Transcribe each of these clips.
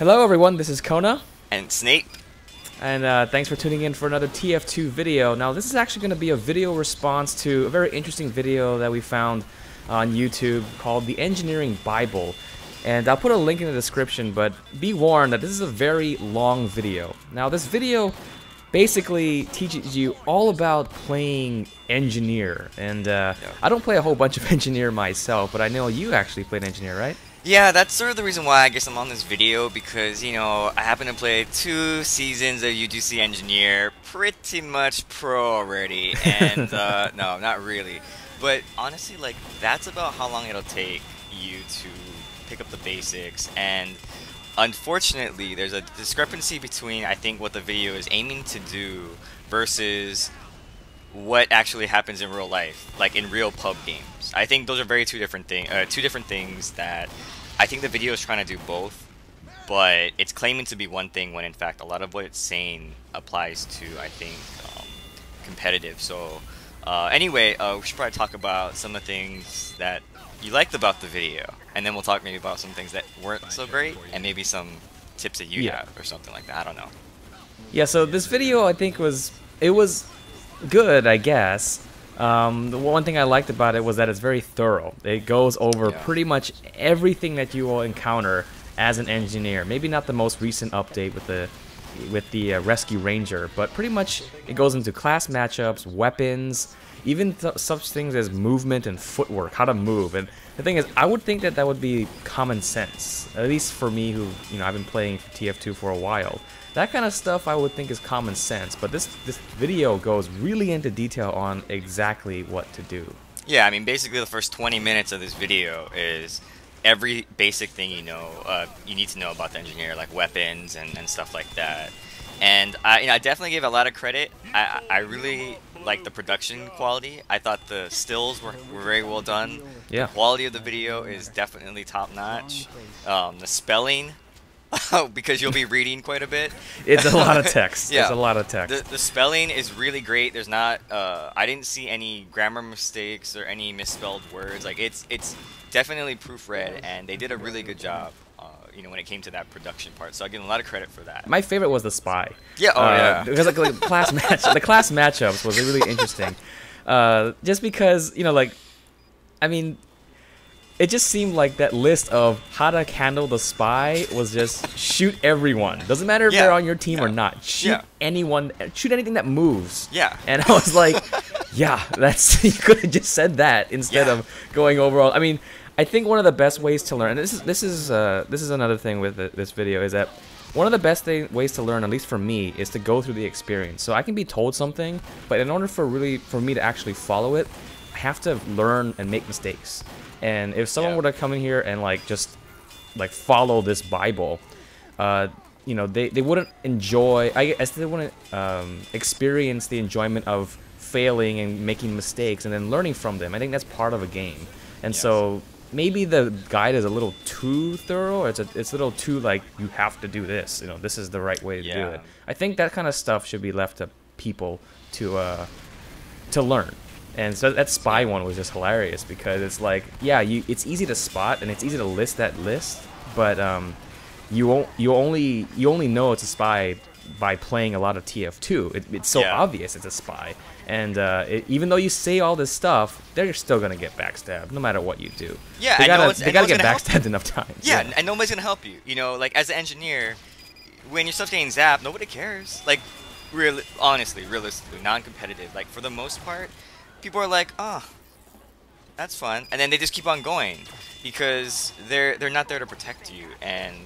Hello everyone, this is Kona, And Snape. and thanks for tuning in for another TF2 video. Now this is actually going to be a video response to a very interesting video that we found on YouTube called The Engineering Bible. And I'll put a link in the description, but be warned that this is a very long video. Now this video basically teaches you all about playing Engineer, and I don't play a whole bunch of Engineer myself, but I know you actually played Engineer, right? Yeah, that's sort of the reason why I guess I'm on this video, because, you know, I happen to play 2 seasons of UGC Engineer, pretty much pro already, and no, not really. But honestly, like, that's about how long it'll take you to pick up the basics, and unfortunately, there's a discrepancy between, I think, what the video is aiming to do versus what actually happens in real life, like in real pub games. I think those are two different things that I think the video is trying to do both, but it's claiming to be one thing when in fact a lot of what it's saying applies to, I think, competitive. So anyway, we should probably talk about some of the things that you liked about the video, and then we'll talk maybe about some things that weren't so great, and maybe some tips that you have or something like that. I don't know. Yeah, so this video I think was good, I guess. The one thing I liked about it was that it's very thorough. It goes over pretty much everything that you will encounter as an engineer. Maybe not the most recent update with the Rescue Ranger, but pretty much it goes into class matchups, weapons, even such things as movement and footwork, how to move. And the thing is, I would think that would be common sense, at least for me, who I've been playing TF2 for a while. That kind of stuff I would think is common sense, but this video goes really into detail on exactly what to do. Yeah, I mean, basically the first 20 minutes of this video is every basic thing you need to know about the engineer, like weapons and stuff like that. And I definitely give a lot of credit. I really like the production quality. I thought the stills were very well done. Yeah. The quality of the video is definitely top notch. The spelling, because you'll be reading quite a bit. It's a lot of text. Yeah. It's a lot of text. The spelling is really great. There's not I didn't see any grammar mistakes or any misspelled words. Like it's definitely proofread, and they did a really good job. When it came to that production part, so I give them a lot of credit for that. My favorite was the spy. Yeah, yeah. Because the class matchups was really interesting. Just because I mean, it just seemed like that list of how to handle the spy was just shoot everyone. Doesn't matter if they're on your team or not. Shoot anyone. Shoot anything that moves. Yeah. And I was like, yeah, that's you could have just said that instead of going overall. I mean, I think one of the best ways to learn, and this is another thing with this video, is that one of the best ways to learn, at least for me, is to go through the experience. So I can be told something, but in order for me to actually follow it, I have to learn and make mistakes. And if someone were to come in here and just follow this Bible, they wouldn't enjoy. I guess they wouldn't experience the enjoyment of failing and making mistakes and then learning from them. I think that's part of a game, and so maybe the guide is a little too thorough, or it's a little too you have to do this. This is the right way to do it. I think that kind of stuff should be left to people to learn. And so that spy one was just hilarious because it's it's easy to spot and it's easy to list that list, but you only know it's a spy by playing a lot of TF2. It's so obvious it's a spy, and even though you say all this stuff, they're still gonna get backstabbed no matter what you do. Yeah, they gotta get backstabbed enough times. Yeah, and nobody's gonna help you. As an engineer, when your stuff's getting zapped, nobody cares. Realistically, non-competitive. For the most part, people are like, oh, that's fun, and then they just keep on going because they're not there to protect you. And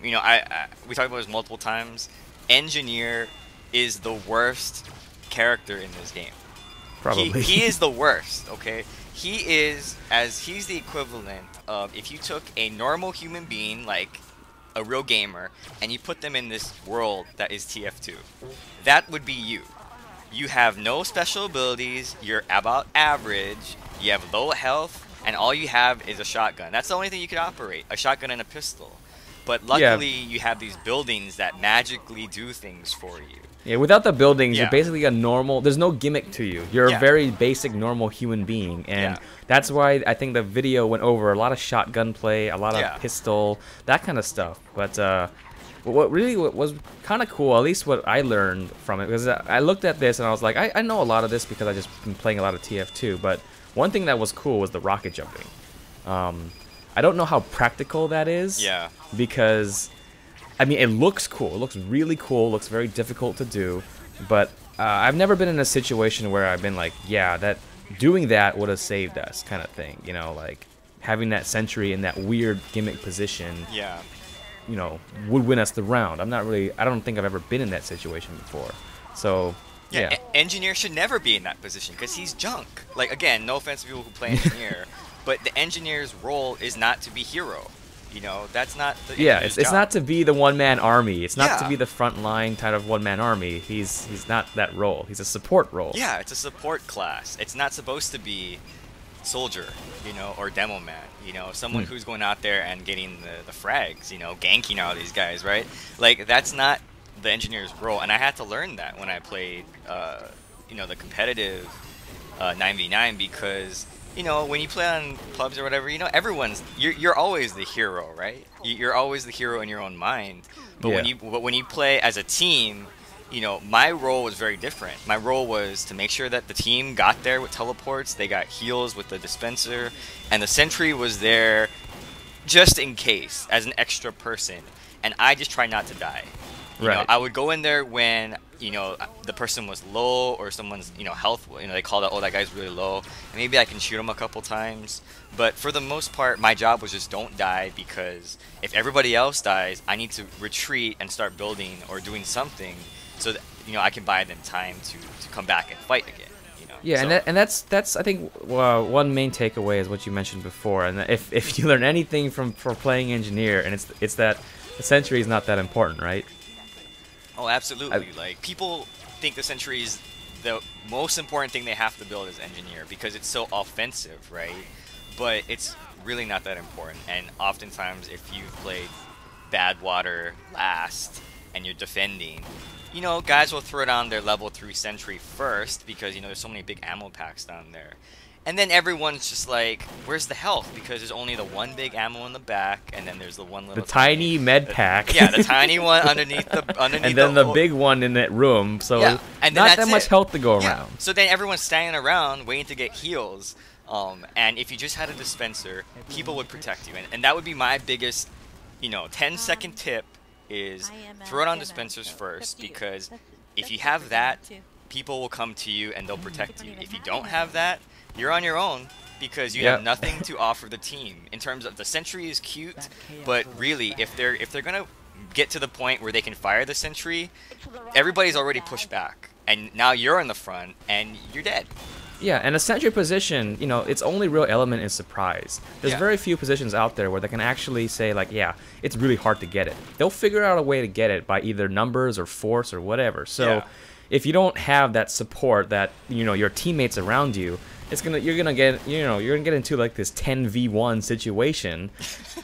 we talked about this multiple times. Engineer is the worst character in this game. Probably. He is the worst, okay? He's the equivalent of if you took a normal human being, like a real gamer, and you put them in this world that is TF2. That would be you. You have no special abilities, you're about average, you have low health, and all you have is a shotgun. That's the only thing you can operate, a shotgun and a pistol. But luckily, you have these buildings that magically do things for you. Yeah, without the buildings, you're Yeah. basically a normal. There's no gimmick to you. You're Yeah. a very basic, normal human being, and Yeah. that's why I think the video went over a lot of shotgun play, a lot of Yeah. pistol, that kind of stuff. But what really was kind of cool, at least what I learned from it, because I looked at this and I was like, I know a lot of this because I just been playing a lot of TF2. But one thing that was cool was the rocket jumping. I don't know how practical that is. Yeah. Because, I mean, it looks cool. It looks really cool. It looks very difficult to do. But I've never been in a situation where I've been like, yeah, that doing that would have saved us, kind of thing. You know, like having that sentry in that weird gimmick position. Yeah. You know, would win us the round. I don't think I've ever been in that situation before. So, yeah. Engineer should never be in that position because he's junk. Like, again, no offense to people who play engineer, but the engineer's role is not to be hero. You know, that's not the it's job. not to be the one-man army. It's not to Yeah. be the front line kind of one-man army. He's not that role. He's a support role. Yeah, it's a support class. It's not supposed to be soldier, you know, or demo man, you know, someone who's going out there and getting the frags, you know, ganking all these guys, right? Like, that's not the engineer's role, and I had to learn that when I played, you know, the competitive 9v9, because, you know, when you play on pubs or whatever, you know, you're always the hero, right? You're always the hero in your own mind, but when you play as a team, you know, my role was very different. My role was to make sure that the team got there with teleports, they got heals with the dispenser, and the sentry was there just in case, as an extra person. And I just try not to die. You know, I would go in there when, you know, the person was low or someone's, you know, health, you know, they called out, oh, that guy's really low. And maybe I can shoot him a couple times. But for the most part, my job was just don't die, because if everybody else dies, I need to retreat and start building or doing something so that, you know, I can buy them time to come back and fight again. You know? Yeah, so, and that's I think one main takeaway is what you mentioned before, and if you learn anything from playing engineer, and it's that the sentry is not that important, right? Oh, absolutely. Like, people think the sentry is the most important thing they have to build as engineer because it's so offensive, right? But it's really not that important. And oftentimes, if you've played bad water last and you're defending, you know, guys will throw down their level 3 sentry first because, you know, there's so many big ammo packs down there. And then everyone's just like, where's the health? Because there's only the one big ammo in the back, and then there's the one little... The tiny med pack. Yeah, the tiny one underneath and then the big one in that room, so and not that much health to go yeah. around. So then everyone's standing around waiting to get heals, and if you just had a dispenser, people would protect you. And that would be my biggest, you know, 10-second tip is throw it on dispensers first, because if you have that, people will come to you and they'll protect you. If you don't have that, you're on your own, because you have nothing to offer the team. In terms of the sentry is cute, but really, if they're gonna get to the point where they can fire the sentry, everybody's already pushed back, and now you're in the front and you're dead. Yeah, and a sentry position, you know, its only real element is surprise. There's very few positions out there where they can actually say, like, yeah, it's really hard to get it. They'll figure out a way to get it by either numbers or force or whatever. So if you don't have that support, that, you know, your teammates around you, you're gonna get into like this 10v1 situation.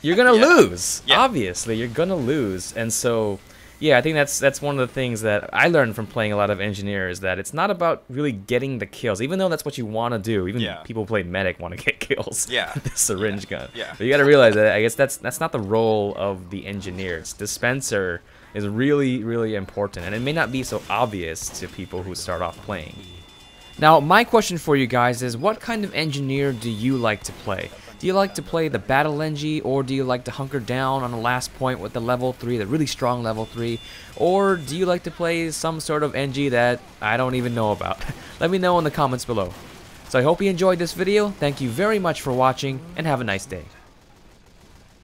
You're gonna lose. Obviously, you're gonna lose. And so, yeah, I think that's one of the things that I learned from playing a lot of engineers, that it's not about really getting the kills, even though that's what you want to do. Even people who play medic want to get kills. The syringe gun. But you got to realize that I guess that's not the role of the engineers. Dispenser is really, really important, and it may not be so obvious to people who start off playing. Now, my question for you guys is, what kind of engineer do you like to play? Do you like to play the battle Engie, or do you like to hunker down on the last point with the level 3, the really strong level 3? Or do you like to play some sort of Engie that I don't even know about? Let me know in the comments below. So I hope you enjoyed this video. Thank you very much for watching, and have a nice day.